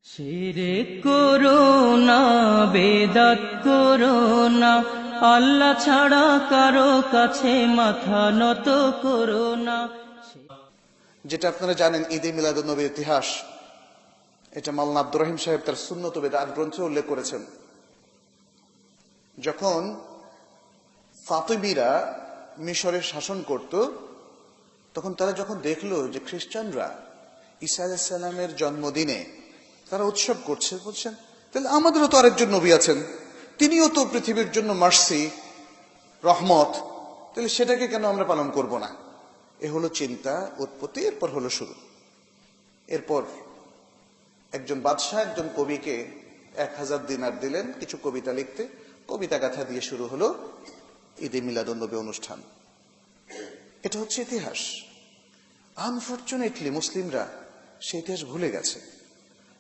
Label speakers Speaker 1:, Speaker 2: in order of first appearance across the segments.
Speaker 1: শিরক করো না, বেদাত করো না, আল্লাহ ছাড়া কারো কাছে মাথা নত করো না।
Speaker 2: যেটা আপনারা জানেন, ঈদে মিলাদুন্নবীর ইতিহাস, এটা মাওলানা আব্দুর রহিম সাহেব তার সুন্নত বেদাত গ্রন্থে উল্লেখ করেছেন। যখন ফাতিমিরা মিশরে শাসন করত, তখন তারা যখন দেখলো যে খ্রিস্টানরা ঈসা আলাইহিস সালামের জন্মদিনে তারা উৎসব করছে, বলছেন তাহলে আমাদেরও তো আরেকজন নবী আছেন, তিনিও তো পৃথিবীর জন্য মার্সি, রহমত, তাহলে সেটাকে কেন আমরা পালন করব না? এ হলো চিন্তা উৎপত্তি। এরপর হলো শুরু। এরপর একজন বাদশাহ একজন কবিকে 1000 দিনার দিলেন কিছু কবিতা লিখতে। কবিতা গাথা দিয়ে শুরু হলো ঈদে মিলাদুন্নবী অনুষ্ঠান। এটা হচ্ছে ইতিহাস। আনফরচুনেটলি মুসলিমরা সেই ইতিহাস ভুলে গেছে।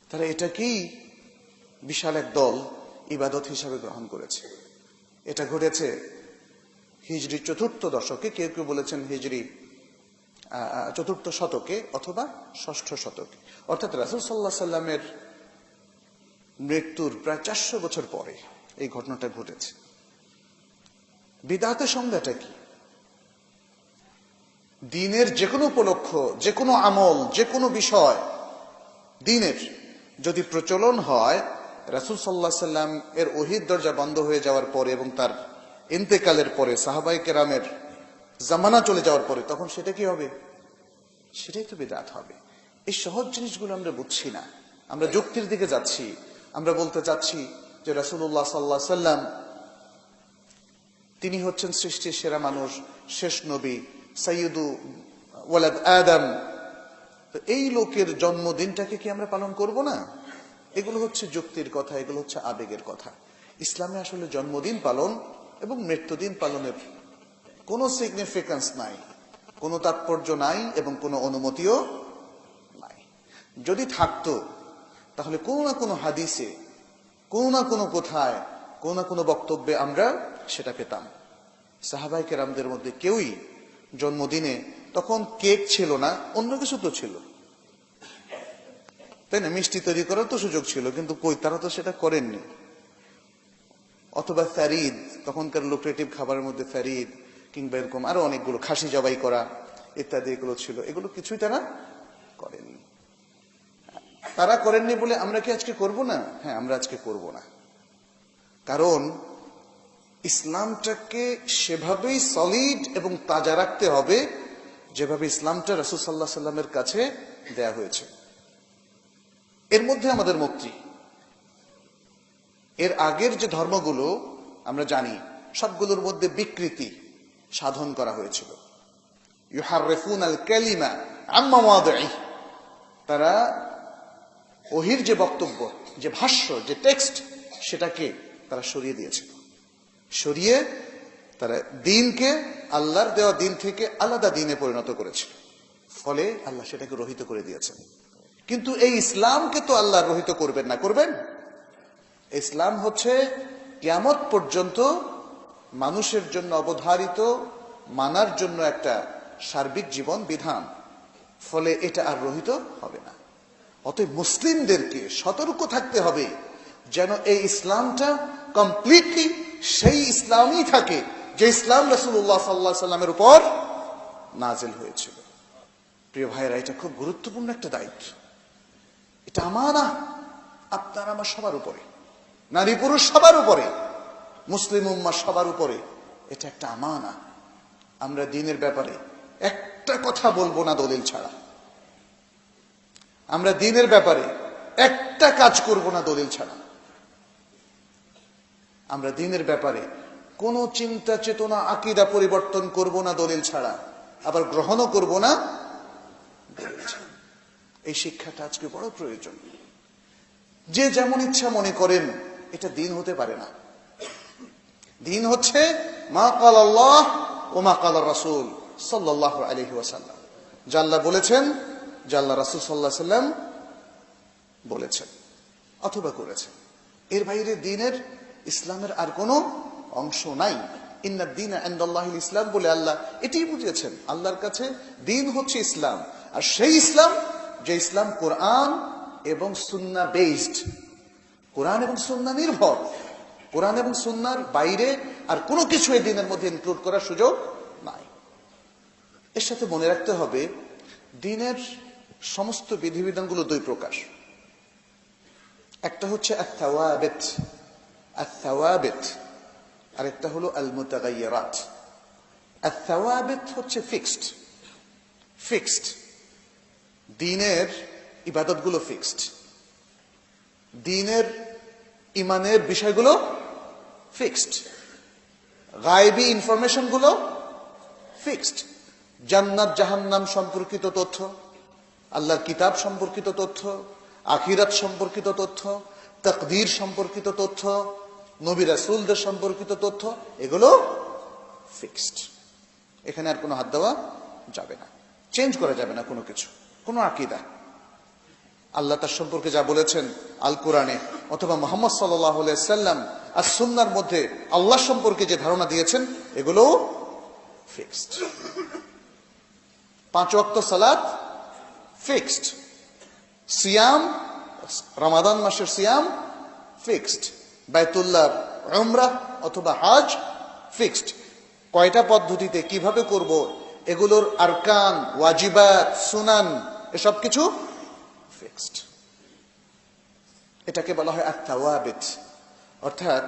Speaker 2: তারা এটাকেই বিশাল এক দল ইবাদত হিসাবে গ্রহণ করেছে। এটা ঘটেছে হিজরি 4th দশকে, কেউ কেউ বলেছেন হিজরি 4th শতকে অথবা 6ষ্ঠ শতকে, অর্থাৎ রাসূল সাল্লাল্লাহু আলাইহি সাল্লামের মৃত্যুর প্রায় 400 বছর পরে এই ঘটনাটা ঘটেছে। বিদআতের সংজ্ঞাটা কি? দ্বীনের যে কোনো উপলক্ষ, যে কোনো আমল, যে কোনো বিষয় দ্বীনের যদি প্রচলন হয় রাসূল সাল্লাল্লাহু আলাইহি সাল্লাম এর ওহীর দরজা বন্ধ হয়ে যাওয়ার পরে এবং তার ইন্তেকালের পরে, সাহাবায়ে কেরামের জামানা চলে যাওয়ার পরে, তখন সেটা কি হবে? সেটাই তো বিদআত হবে। এই সহজ জিনিসগুলো আমরা বুঝছি না, আমরা যুক্তির দিকে যাচ্ছি। আমরা বলতে চাচ্ছি যে রাসূলুল্লাহ সাল্লাল্লাহু আলাইহি সাল্লাম তিনি হচ্ছেন সৃষ্টির সেরা মানুষ, শেষ নবী, সাইয়্যিদু ওয়ালাদ আদম। তো এই লোকের জন্মদিনটাকে কি আমরা পালন করব না? এগুলো হচ্ছে যুক্তির কথা, এগুলো হচ্ছে আবেগের কথা। ইসলামে আসলে জন্মদিন পালন এবং মৃত্যুদিন পালনের কোনো সিগনিফিকেন্স নাই, কোনো তাৎপর্য নাই এবং কোনো অনুমতিও নাই। যদি থাকতো তাহলে কোনো না কোনো হাদিসে, কোনো না কোনো কোথায়, কোনো না কোনো বক্তব্যে আমরা সেটা পেতাম। সাহাবায়ে কেরামদের মধ্যে কেউই জন্মদিনে, তখন কেক ছিল না, অন্য কিছু তো ছিল, তাই না? মিষ্টি তৈরি করার তো সুযোগ ছিল, কিন্তু কই, তারা তো সেটা করেননি। অথবা ফ্যারিদ, তখনকার লুক্রেটিভ খাবারের মধ্যে ফ্যারিদ কিংবা এরকম আরো অনেকগুলো, খাসি জবাই করা ইত্যাদি এগুলো ছিল, এগুলো কিছুই তারা করেননি। তারা করেননি বলে আমরা কি আজকে করব না? হ্যাঁ, আমরা আজকে করব না, কারণ ইসলামটাকে সেভাবেই সলিড এবং তাজা রাখতে হবে যেভাবে ইসলামটা রাসূল সাল্লাল্লাহু আলাইহি সাল্লামের কাছে দেয়া হয়েছে। এর মধ্যে আমাদের মুক্তি। এর আগের যে ধর্মগুলো আমরা জানি, সবগুলোর মধ্যে বিকৃতি সাধন করা হয়েছিল। ইউহাররিফুনাল কালিমা আম্মা মাওয়াদিহি, তারা ওহীর যে বক্তব্য, যে ভাষ্য, যে টেক্সট, সেটাকে তারা সরিয়ে দিয়েছিল। সরিয়ে তারা দ্বীনকে, আল্লাহর দেওয়া দ্বীন থেকে আলাদা দ্বীনে পরিণত করেছিল। ফলে আল্লাহ সেটাকে রহিত করে দিয়েছেন। কিন্তু এই ইসলামকে তো আল্লাহ রহিত করবেন না, করবেন? ইসলাম হচ্ছে কিয়ামত পর্যন্ত মানুষের জন্য অবধারিত, মানার জন্য একটা সার্বিক জীবন বিধান। ফলে এটা আর রহিত হবে না। অতএব মুসলিমদেরকে সতর্ক থাকতে হবে যেন এই ইসলামটা কমপ্লিটলি সেই ইসলামই থাকে যে ইসলাম রাসূলুল্লাহ সাল্লাল্লাহু আলাইহি সাল্লামের উপর নাজিল হয়েছিল। প্রিয় ভাইরা, এটা খুব গুরুত্বপূর্ণ একটা দায়িত্ব। এটা আমানা আপনার আমার সবার উপরে, নারী পুরুষ সবার উপরে, মুসলিম উম্মাহ সবার উপরে। এটা একটা আমানা। আমরা দ্বীনের ব্যাপারে একটা কথা বলবো না দলিল ছাড়া। আমরা দ্বীনের ব্যাপারে একটা কাজ করব না দলিল ছাড়া। আমরা দ্বীনের ব্যাপারে কোনো চিন্তা চেতনা আকীদা পরিবর্তন করব না দলিল ছাড়া, আবার গ্রহণও করব না দলিল ছাড়া। এই শিক্ষাটা আজকে বড় প্রয়োজন। যে যেমন ইচ্ছা মনে করেন, এটা দ্বীন হতে পারে না। দ্বীন হচ্ছে মা ক্বাল আল্লাহ ও মা ক্বাল রাসূল সাল্লাল্লাহু আলাইহি ওয়াসাল্লাম। যা আল্লাহ বলেছেন, যা আল্লাহ রাসূল সাল্লাল্লাহু আলাইহি ওয়াসাল্লাম বলেছেন অথবা করেছেন, এর বাইরে দ্বীনের, ইসলামের আর কোনো অংশ নাই। ইন্নাদ দীনা ইনদাল্লাহিল ইসলাম বলে আল্লাহ এটাই বুঝিয়েছেন। আল্লাহর কাছে দ্বীন হচ্ছে ইসলাম, আর সেই ইসলাম যে ইসলাম কোরআন এবং সুন্নাহ বেসড, কোরআন এবং সুন্নাহ নির্ভর। কোরআন এবং সুন্নাহর বাইরে আর কোনো কিছু এই দিনের মধ্যে ইনক্লুড করার সুযোগ নাই। এর সাথে মনে রাখতে হবে দিনের সমস্ত বিধিবিধানগুলো দুই প্রকার। একটা হচ্ছে আত-তাওয়াবিত, আত-তাওয়াবিত, আর একটা হলো আল-মুতাগায়্যিরাত। আত-তাওয়াবিত হচ্ছে ফিক্সড, ফিক্সড দিনের ইবাদতগুলো ফিক্সড, দিনের ইমানের বিষয়গুলো ফিক্সড, গায়বী ইনফরমেশন গুলো ফিক্সড, জান্নাত জাহান্নাম সম্পর্কিত তথ্য, আল্লাহর কিতাব সম্পর্কিত তথ্য, আখিরাত সম্পর্কিত তথ্য, তাকদীর সম্পর্কিত তথ্য, নবী রাসূলদের সম্পর্কিত তথ্য, এগুলো ফিক্সড। এখানে আর কোনো হাত দেওয়া যাবে না, চেঞ্জ করা যাবে না কোনো কিছু, কোনো আকীদা। আল্লাহ তার সম্পর্কে যা বলেছেন আল কোরআনে অথবা মুহাম্মদ সাল্লাল্লাহু আলাইহি সাল্লাম আর সুন্নাহর মধ্যে আল্লাহ সম্পর্কে যে ধারণা দিয়েছেন এগুলো ফিক্সড। 5 ওয়াক্ত সালাত ফিক্সড, সিয়াম রমাদান মাসের সিয়াম ফিক্সড, বাইতুল্লাহর উমরাহ অথবা হজ ফিক্সড। কয়টা পদ্ধতিতে কিভাবে করব এগুলোর আরকান, ওয়াজিবাত, সুনান এসব কিছু ফিক্সড। এটাকে বলা হয় আত-তাওয়াবিত, অর্থাৎ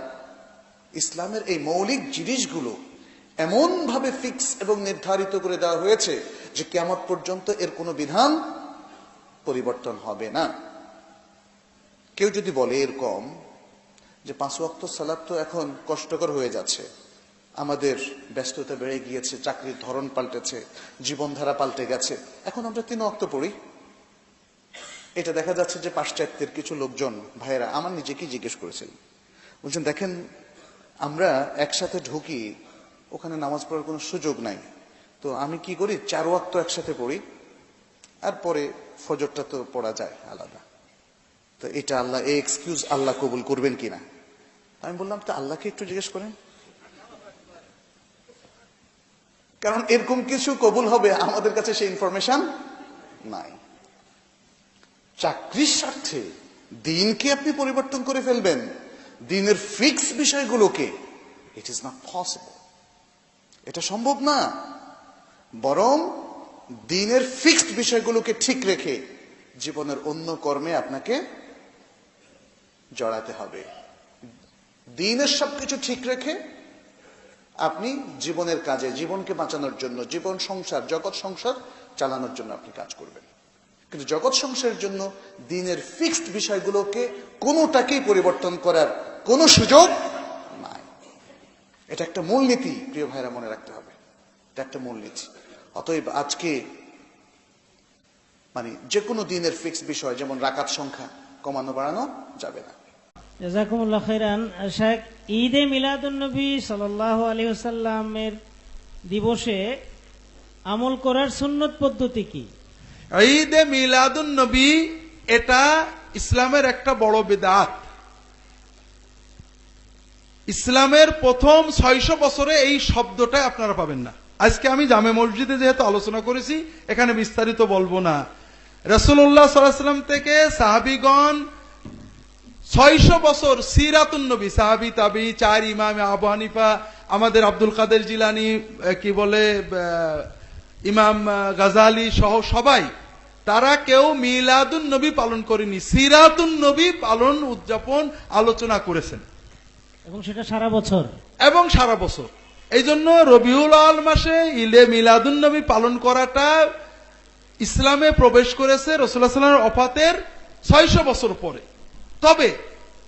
Speaker 2: ইসলামের এই মৌলিক জিনিসগুলো এমন ভাবে ফিক্স এবং নির্ধারিত করে দেওয়া হয়েছে যে কিয়ামত পর্যন্ত এর কোনো বিধান পরিবর্তন হবে না। কেউ যদি বলে এরকম যে 5 ওয়াক্ত সালাত তো এখন কষ্টকর হয়ে যাচ্ছে, আমাদের ব্যস্ততা বেড়ে গিয়েছে, চাকরির ধরন পাল্টেছে, জীবনধারা পাল্টে গেছে, এখন আমরা 3 ওয়াক্ত পড়ি। এটা দেখা যাচ্ছে যে পাশ্চাত্যের কিছু লোকজন ভাইয়েরা আমার নিজেকেই জিজ্ঞেস করেছেন, বলছেন দেখেন আমরা একসাথে ঢুকি, ওখানে নামাজ পড়ার কোনো সুযোগ নাই, তো আমি কি করি 4 ওয়াক্ত একসাথে পড়ি, আর পরে ফজরটা তো পড়া যায় আলাদা। তো এটা আল্লাহ এই এক্সকিউজ আল্লাহ কবুল করবেন কিনা? আমি বললাম তো আল্লাহকে একটু জিজ্ঞেস করেন, কারণ এরকম কিছু কবুল হবে আমাদের কাছে সেই ইনফরমেশন নাই। চাকরির স্বার্থে দিনকে আপনি পরিবর্তন করে ফেলবেন, দিনের ফিক্স বিষয়গুলোকে, ইট ইজ নট পসিবল, এটা সম্ভব না। বরং দিনের ফিক্সড বিষয়গুলোকে ঠিক রেখে জীবনের অন্য কর্মে আপনাকে জড়াতে হবে। দিনের সবকিছু ঠিক রেখে আপনি জীবনের কাজে, জীবনকে বাঁচানোর জন্য, জীবন সংসার, জগৎ সংসার চালানোর জন্য আপনি কাজ করবেন। কিন্তু জগৎ সংসারের জন্য দিনের ফিক্সড বিষয়গুলোকে কোনোটাকেই পরিবর্তন করার কোনো সুযোগ নাই। এটা একটা মূলনীতি, প্রিয় ভাইরা মনে রাখতে হবে, এটা একটা মূলনীতি। অতএব আজকে মানে যে কোনো দিনের ফিক্সড বিষয় যেমন রাকাত সংখ্যা কমানো বাড়ানো যাবে না।
Speaker 3: জাযাকুমুল্লাহ খাইরান। শেখ, ঈদে মিলাদুন্নবী সাল্লাল্লাহু আলাইহি ওয়াসাল্লামের দিবসে আমল করার সুন্নত পদ্ধতি কি?
Speaker 4: ঈদে মিলাদুন নবী এটা ইসলামের একটা বড় বিদআত। ইসলামের প্রথম 600 বছরে এই শব্দটা আপনারা পাবেন না। আজকে আমি জামে মসজিদে যেহেতু আলোচনা করেছি এখানে বিস্তারিত বলবো না। রাসূলুল্লাহ সাল্লাল্লাহু আলাইহি ওয়াসাল্লাম থেকে সাহাবীগণ 600 বছর সিরাতুন নবী, সাহাবী তাবী, 4 ইমাম, আবু হানিফা, আমাদের আব্দুল কাদের জিলানী, কি বলে ইমাম গাজালি সহ সবাই, তারা কেউ মিলাদুন নবী পালন করেনি, সিরাতুন নবী পালন, উদযাপন, আলোচনা করেছেন,
Speaker 3: এবং সেটা সারা বছর
Speaker 4: এবং সারা বছর। এই জন্য রবিউল আউয়াল মাসে ঈদে মিলাদুন নবী পালন করাটা ইসলামে প্রবেশ করেছে রাসূলুল্লাহ সাল্লাল্লাহু আলাইহি ওয়াসাল্লামের ওফাতের 600 বছর পরে। তবে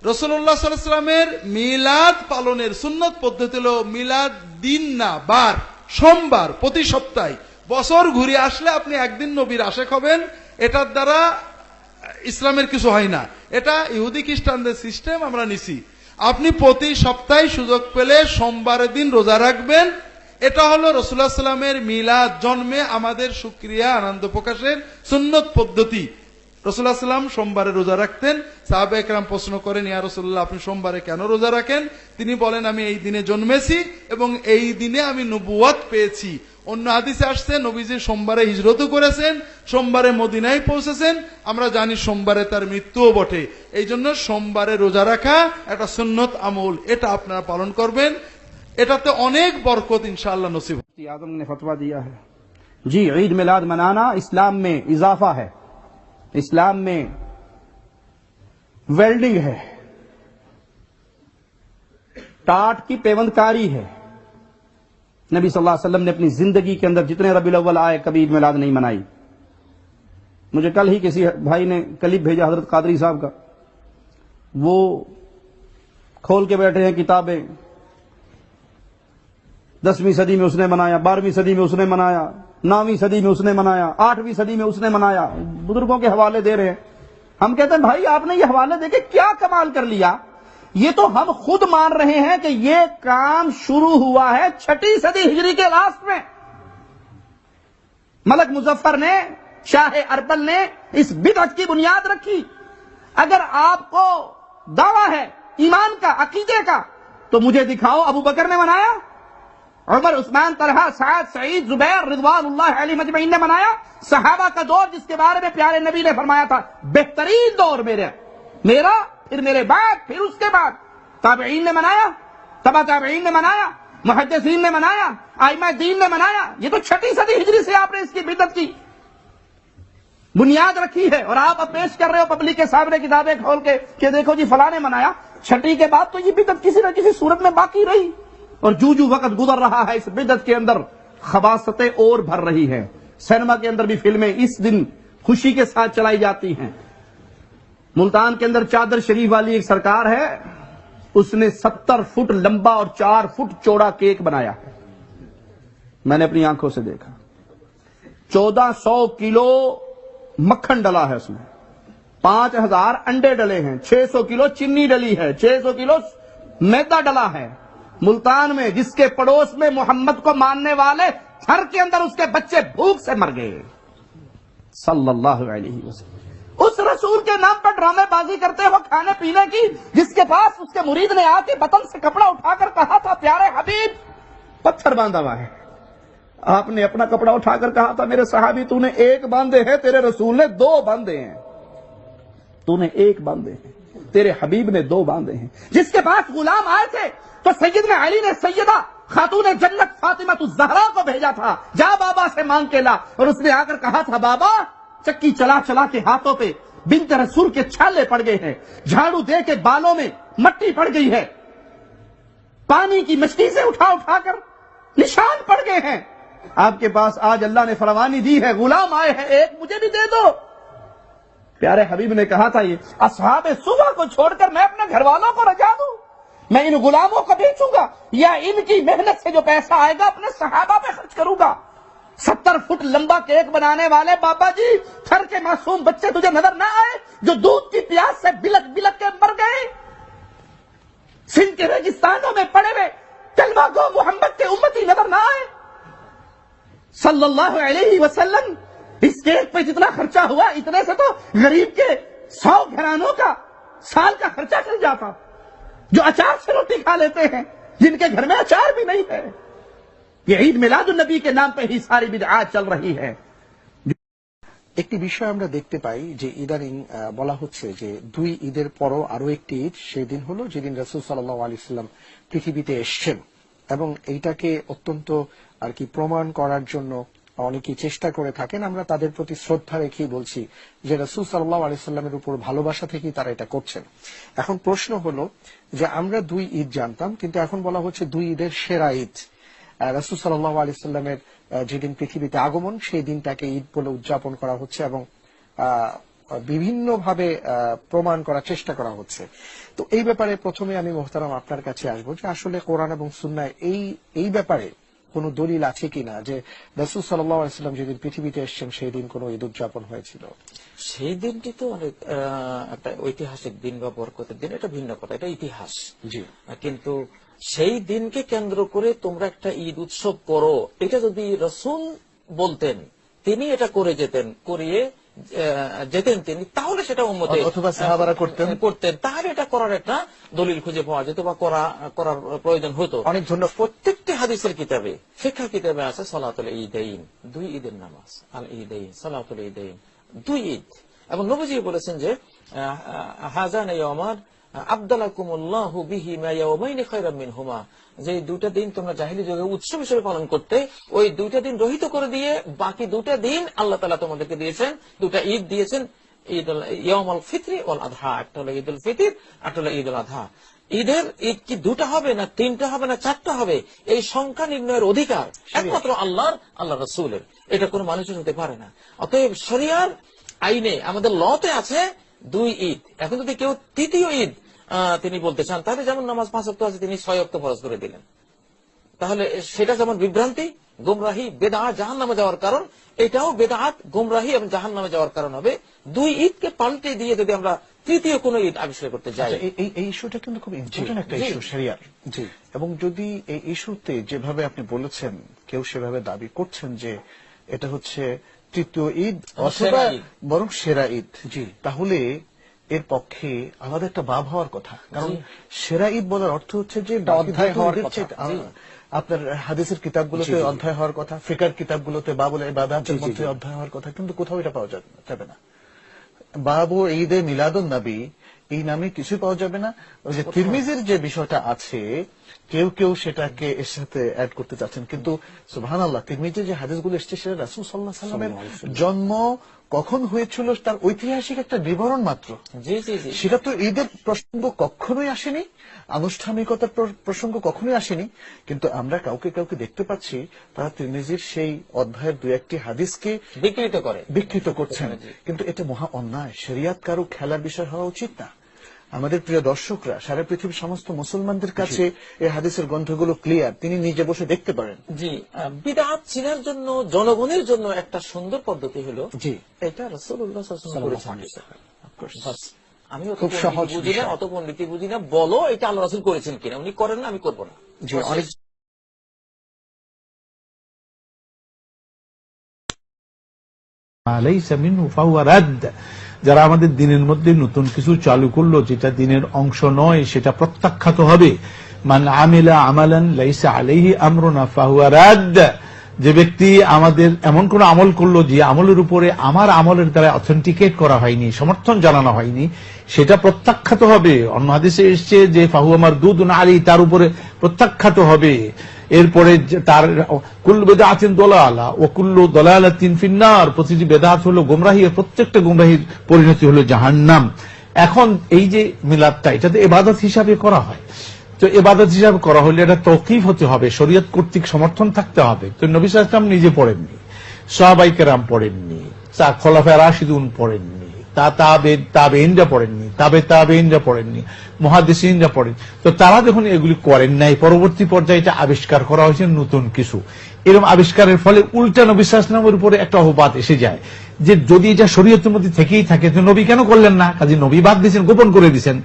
Speaker 4: রাসূলুল্লাহ সাল্লাল্লাহু আলাইহি ওয়াসাল্লামের মিলাদ পালনের সুন্নত পদ্ধতি হলো মিলাদ দিন না বার, সোমবার প্রতি সপ্তাহে। বছর ঘুরে আসলে আপনি একদিন নবীর আশেক হবেন, এটার দ্বারা ইসলামের কিছু হয় না। এটা ইহুদি খ্রিস্টানদের সিস্টেম, আমরা নিছি। আপনি প্রতি সপ্তাহে সুযোগ পেলে সোমবারের দিন রোজা রাখবেন। এটা হলো রাসূলুল্লাহ সাল্লাল্লাহু আলাইহি ওয়াসাল্লামের মিলাদ, জন্মে আমাদের শুকরিয়া, আনন্দ প্রকাশের সুন্নত পদ্ধতি। রাসূলুল্লাহ সাল্লাম সোমবারে রোজা রাখতেন। সাহাবা একরাম প্রশ্ন করেন, ইয়া রাসূলুল্লাহ, আপনি সোমবারে কেন রোজা রাখেন? তিনি বলেন, আমি এই দিনে জন্মেছি এবং এই দিনে আমি নবুয়ত পেয়েছি। অন্য হাদিসে আসছে নবীজি সোমবারে হিজরতও করেছেন, সোমবারে মদিনায় পৌঁছেছেন। আমরা জানি সোমবারে তার মৃত্যুও বটে। এই জন্য সোমবারে রোজা রাখা একটা সুন্নত আমল, এটা আপনারা পালন করবেন। এটাতে অনেক বরকত ইনশাআল্লাহ নসিব।
Speaker 5: आदम ने फतवा दिया है जी, ईद मिलाद मनाना इस्लाम में इजाफा है, इस्लाम में वेल्डिंग है, टाट की पेवंदकारी है। नबी सल्लल्लाहु अलैहि वसल्लम ने अपनी जिंदगी के अंदर जितने रबीउल अव्वल आए कभी ईद मिलाद नहीं मनाई। मुझे कल ही किसी भाई ने क्लिप भेजा हजरत कादरी साहब का, वो खोल के बैठे हैं किताबें, 10वीं सदी में उसने मनाया, 12वीं सदी में उसने मनाया, 9वीं सदी में उसने मनाया, 8वीं सदी में उसने मनाया, बुजुर्गों के हवाले दे रहे हैं। हम कहते हैं भाई आपने ये हवाले देके क्या कमाल कर लिया? ये तो हम खुद मान रहे हैं कि ये काम शुरू हुआ है 6वीं सदी हिजरी के लास्ट में। मलक मुजफ्फर ने, शाह अरबल ने इस बिदअत की बुनियाद रखी। अगर आपको दावा है ईमान का, अकीदे का, तो मुझे दिखाओ अबू बकर ने मनाया, उमर, उस्मान, तलहा, साद, सईद, जुबैर रिज़वानुल्लाह अलैहिम अजमईन ने मनाया। सहाबा का दौर जिसके बारे में प्यारे नबी ने फरमाया था बेहतरीन दौर मेरा, फिर मेरे बाद, फिर उसके बाद ताबईन ने मनाया, तबा ताबईन ने मनाया, मुहद्दिसीन ने मनाया, आइमा दीन ने मनाया। ये तो 6वीं सदी हिजरी से आपने इसकी बिदअत की बुनियाद रखी है और आप अब पेश कर रहे हो पब्लिक के सामने किताबें खोल के कि देखो जी फलां ने मनाया। 6वीं के बाद तो ये बिदअत किसी न किसी सूरत में बाकी रही और जू वक्त गुजर रहा है इस बिदअत के अंदर खबासतें और भर रही हैं। सिनेमा के अंदर भी फिल्में इस दिन खुशी के साथ चलाई जाती हैं। मुल्तान के अंदर चादर शरीफ वाली एक सरकार है, उसने 70 फुट लंबा और 4 फुट चौड़ा केक बनाया। मैंने अपनी आंखों से देखा। 1400 किलो मक्खन डला है उसमें, 5000 अंडे डले हैं, 600 किलो चीनी डली है, 600 किलो मैदा डला है। मुल्तान में जिसके पड़ोस में मोहम्मद को मानने वाले घर के अंदर उसके बच्चे भूख से मर गए सल्लल्लाहु अलैहि वसल्लम। उस रसूल के नाम पर ड्रामेबाजी करते हो खाने पीने की, जिसके पास उसके मुरीद ने आके बतन से कपड़ा उठाकर कहा था प्यारे हबीब, पत्थर बांधा हुआ है। आपने अपना कपड़ा उठाकर कहा था मेरे सहाबी तूने एक बांधे हैं, तेरे रसूल ने 2 बांधे हैं। तूने एक बांधे हैं, तेरे हबीब ने 2 बांधे हैं। जिसके पास गुलाम आए थे तो सैयदना अली ने सैयदा खातून जन्नत फातिमातुज़ ज़हरा को भेजा था, जा बाबा से मांग के ला। और उसने आकर कहा था बाबा चक्की चला चला के हाथों पे बिन्त रसूल के छाले पड़ गए हैं, झाड़ू दे के बालों में मट्टी पड़ गई है, पानी की मछली से उठा उठाकर निशान पड़ गए हैं। आपके पास आज अल्लाह ने फरमानी दी है, गुलाम आए हैं, एक मुझे भी दे दो। प्यारे हबीब ने कहा था ये असहाबे सुबह को छोड़कर मैं अपने घर वालों को रजा दूं, मैं इन गुलामों को बेचूंगा या इनकी मेहनत से जो पैसा आएगा अपने सहाबा पे खर्च करूंगा। 70 फुट लंबा केक बनाने वाले बाबा जी, घर के मासूम बच्चे तुझे नजर ना आए जो दूध की प्यास से बिलक बिलक के मर गए, सिंध के रेगिस्तानों में पड़े हुए कलमा गो मोहम्मद के उम्मती नजर ना आए सल्लल्लाहु अलैहि वसल्लम। इस केक पे जितना खर्चा हुआ इतने से तो गरीब के 100 घरानों का साल का खर्चा चल जाता, जो अचार से रोटी खा लेते हैं, जिनके घर में अचार भी नहीं है। ये ईद मिलादुन नबी के नाम पे ही सारी बिदअत चल रही है।
Speaker 6: একটি বিষয় আমরা দেখতে পাই যে ইদানিং বলা হচ্ছে যে 2 ঈদের পরও আরো একটি ঈদ, সেই দিন হলো যেদিন রাসূল সাল্লাল্লাহু আলাইহি সাল্লাম পৃথিবীতে এসেছেন, এবং এইটাকে অত্যন্ত আর কি প্রমাণ করার জন্য অনেকেই চেষ্টা করে থাকেন। আমরা তাদের প্রতি শ্রদ্ধা রেখেই বলছি যে রাসূল সাল্লাল্লাহু আলাইহি সাল্লামের উপর ভালোবাসা থেকেই তারা এটা করছেন। এখন প্রশ্ন হলো যে আমরা 2 ঈদ জানতাম, কিন্তু এখন বলা হচ্ছে 2 ঈদের সেরা ঈদ। রাসূল সাল্লাল্লাহু আলাইহি সাল্লামের যেদিন পৃথিবীতে আগমন সেই দিনটাকে ঈদ বলে উদযাপন করা হচ্ছে এবং বিভিন্নভাবে প্রমাণ করার চেষ্টা করা হচ্ছে। তো এই ব্যাপারে প্রথমে আমি মোহতারাম আপনার কাছে আসবো যে আসলে কোরআন এবং সুন্নাহ এই ব্যাপারে কোনো দলিল আছে কিনা যে রাসূল সাল্লাল্লাহু আলাইহি সাল্লাম যেদিন পৃথিবীতে এসেছেন সেই দিন কোনো ঈদ উদযাপন হয়েছিল?
Speaker 7: সেই দিনটি তো অনেক একটা ঐতিহাসিক দিন বা বরকতের দিন, এটা ভিন্ন কথা, এটা ইতিহাস।
Speaker 6: জি,
Speaker 7: কিন্তু সেই দিনকে কেন্দ্র করে তোমরা একটা ঈদ উৎসব করো, এটা যদি রাসূল বলতেন তিনি এটা করে যেতেন, করিয়ে যেতেন তিনি, তাহলে সেটা উম্মতে
Speaker 6: অথবা সাহাবারা
Speaker 7: করতেন, তাহলে এটা করার একটা দলিল খুঁজে পাওয়া যেত বা করার প্রয়োজন হতো।
Speaker 6: অনেক ধন্যবাদ।
Speaker 7: প্রত্যেকটি হাদিসের কিতাবে, শিক্ষা কিতাবে আছে সালাতুল ঈদাইন, 2 ঈদের নামাজ, আল ঈদাইন, সালাতুল ঈদাইন, 2 ঈদ। এবং নবীজি বলেছেন যে হাজান ইয়াওমান আবদালাকুমুল্লাহু বিহিমা ইয়াওমাইন খায়রাম মিনহুমা, যে 2টা দিন তোমরা জাহেলি যুগে উৎসব হিসেবে পালন করতে, ওই 2টা দিন রহিত করে দিয়ে বাকি 2টা দিন আল্লাহ তাআলা তোমাদেরকে দিয়েছেন, 2টা ঈদ দিয়েছেন, ইয়াউমুল ফিতরি ওয়াল আযহা। একটা হলো ঈদুল ফিতর, একটা হলো ঈদুল আযহা। ঈদের ঈদ কি 2টা হবে না 3টা হবে না 4টা হবে, এই সংখ্যা নির্ণয়ের অধিকার একমাত্র আল্লাহ রাসূলের, এটা কোনো মানুষের হতে পারে না। অতএব শরিয়ার আইনে আমাদের লতে আছে 2 ঈদ। এখন যদি কেউ 3য় ঈদ তিনি বলতে চান, তাহলে যেমন নামাজ 5 ওয়াক্ত আছে তিনি 6 ওয়াক্ত ফরজ করে দিলেন, তাহলে সেটা যেমন বিভ্রান্তি, গুমরাহি, বেদাত, জাহান্নামে যাওয়ার কারণ, এটাও বেদাত, গুমরাহি এবং জাহান্নামে যাওয়ার কারণ হবে। 2 ঈদকে পাল্টে দিয়ে যদি আমরা 3য় কোন ঈদ আবিষ্কার করতে যাই।
Speaker 6: এই ইস্যুটা কিন্তু খুব ইম্পর্টেন্ট একটা ইস্যু শরিয়ার। জি, এবং যদি এই ইস্যুতে যেভাবে আপনি বলেছেন কেউ সেভাবে দাবি করছেন যে এটা হচ্ছে 3য় ঈদ অথবা বরং সেরা ঈদ, জি, তাহলে এর পক্ষে আলাদা একটা বাব হওয়ার কথা। কারণ সেরা ঈদ বলার অর্থ হচ্ছে যে অধ্যায় হওয়ার কথা। আপনার হাদিসের কিতাবগুলোতে অধ্যায় হওয়ার কথা, ফিকার কিতাবগুলোতে বাবুল ইবাদাতের মধ্যে অধ্যায় হওয়ার কথা, কিন্তু কোথাও এটা পাওয়া যাবে না। বাবু ঈদে মিলাদুন নবী এই নামে কিছু পাওয়া যাবে না। ওই যে তিরমিজির যে বিষয়টা আছে, কেউ সেটাকে এর সাথে অ্যাড করতে চাচ্ছেন, কিন্তু সুবহানাল্লাহ, তিরমিজির যে হাদিসগুলো এসেছে সেটা রাসূল সাল্লাল্লাহু আলাইহি ওয়াসাল্লামের জন্ম কখন হয়েছিল তার ঐতিহাসিক একটা বিবরণ মাত্র। সেটা তো ঈদের প্রসঙ্গ কখনোই আসেনি, আনুষ্ঠানিকতার প্রসঙ্গ কখনোই আসেনি। কিন্তু আমরা কাউকে দেখতে পাচ্ছি তারা তিরমিজির সেই অধ্যায়ের 2-1টি হাদিসকে বিকৃত করছেন, কিন্তু এটা মহা অন্যায়। শরিয়াত কারো খেলার বিষয় হওয়া উচিত না। আমাদের প্রিয় দর্শকরা, সারা পৃথিবীর সমস্ত মুসলমানদের কাছে এই হাদিসের গ্রন্থগুলো ক্লিয়ার, তিনি নিজে বসে দেখতে পারেন।
Speaker 7: জি, বিদআত চিনার জন্য জনগণের জন্য একটা সুন্দর পদ্ধতি হলো, জি, এটা রাসূলুল্লাহ সাল্লাল্লাহু আলাইহি ওয়াসাল্লাম করেছেন। আমি খুব সহজ বুঝি না, অত পণ্ডিতি বুঝি না, বলো এটা আল্লাহ রাসূল করেছেন কিনা। উনি করেন না, আমি করব না। জি, অনেক
Speaker 8: লাইসা মিনহু ফাহুয়া রাদ্দ, যারা আমাদের দিনের মধ্যে নতুন কিছু চালু করলো যেটা দিনের অংশ নয়, সেটা প্রত্যাখ্যাত হবে। মান আমিলা আমালান লাইসা আলাইহি আমরুনা ফাহুয়া রাদ্দ, যে ব্যক্তি আমাদের এমন কোন আমল করলো যে আমলের উপরে আমার আমলের দ্বারা অথেন্টিকেট করা হয়নি, সমর্থন জানানো হয়নি, সেটা প্রত্যাখ্যাত হবে। অন্য হাদিসে এসেছে যে ফাহুয়া মারদুদুন আলাইহি, তার উপরে প্রত্যাখ্যাত হবে। এরপরে তার কুল্লু বিদআতিন দালালা ওয়া কুল্লু দালালাতিন ফিন্নার, প্রতিটি বিদআত হলো গোমরাহি, প্রত্যেকটা গোমরাহির পরিণতি হলো জাহান্নাম। এখন এই যে মিলাদটা, এটা তো ইবাদত হিসাবে করা হয়, তো ইবাদত হিসাবে করা হলে এটা তৌকিফ হতে হবে, শরীয়ত কর্তৃক সমর্থন থাকতে হবে। তো নবী সাল্লাল্লাহু আলাইহি ওয়াসাল্লাম নিজে পড়েননি, সাহাবায়ে কেরাম পড়েননি, খোলাফায়ে রাশিদুন পড়েননি, তাবেঈনরা পড়েননি, তাবেঈনরা পড়েননি, মুহাদ্দিসিনরা পড়েন। তো তারা যখন এগুলি করেন নাই, পরবর্তী পর্যায়ে এটা আবিষ্কার করা হয়েছে নতুন কিছু। এরকম আবিষ্কারের ফলে উল্টা নবী সাল্লাল্লাহু আলাইহি ওয়াসাল্লামের উপরে একটা অপবাদ এসে যায় যে যদি এটা শরীয়তের মধ্যে থেকেই থাকে তো নবী কেন করলেন না? কাজে নবী বাদ দিয়েছেন, গোপন করে দিয়েছেন।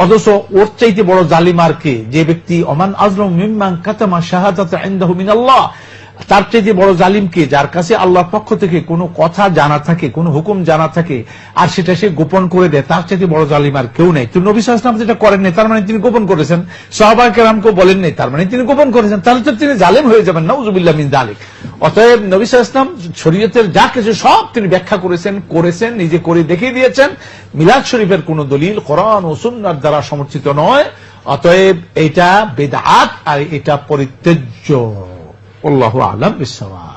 Speaker 8: অথচ ওর চাইতে বড় জালিম আর কে? যে ব্যক্তি ওমান আযলামু মিম্মান কাতামা শাহাদাতা ইনদাহু মিনাল্লাহ, তার চাইতে বড় জালিম কে? যার কাছে আল্লাহর পক্ষ থেকে কোনো কথা জানা থাকে, কোনো হুকুম জানা থাকে, আর সেটা সে গোপন করে দেয়, তার চাইতে বড় জালিম আর কেউ নেই। তো নবী সাল্লাল্লাহু আলাইহি ওয়াসাল্লাম যেটা করেন নাই, তার মানে তিনি গোপন করেছেন। সাহাবায়ে কেরামকে বলেন নাই, তার মানে তিনি গোপন করেছেন। তাহলে তো তিনি জালিম হয়ে যাবেন, নাউযুবিল্লাহ মিন যালিক। অতএব নবী সাল্লাল্লাহু আলাইহি ওয়াসাল্লাম শরীয়তের যা কিছু সব তিনি ব্যাখ্যা করেছেন, নিজে করে দেখিয়ে দিয়েছেন। মিলাদ শরীফের কোন দলিল কোরআন ও সুন্নাহর দ্বারা সমর্থিত নয়। অতএব এটা বিদআত আর এটা পরিত্যাজ্য। আল্লাহু আ'লাম বিস-সাওয়াব।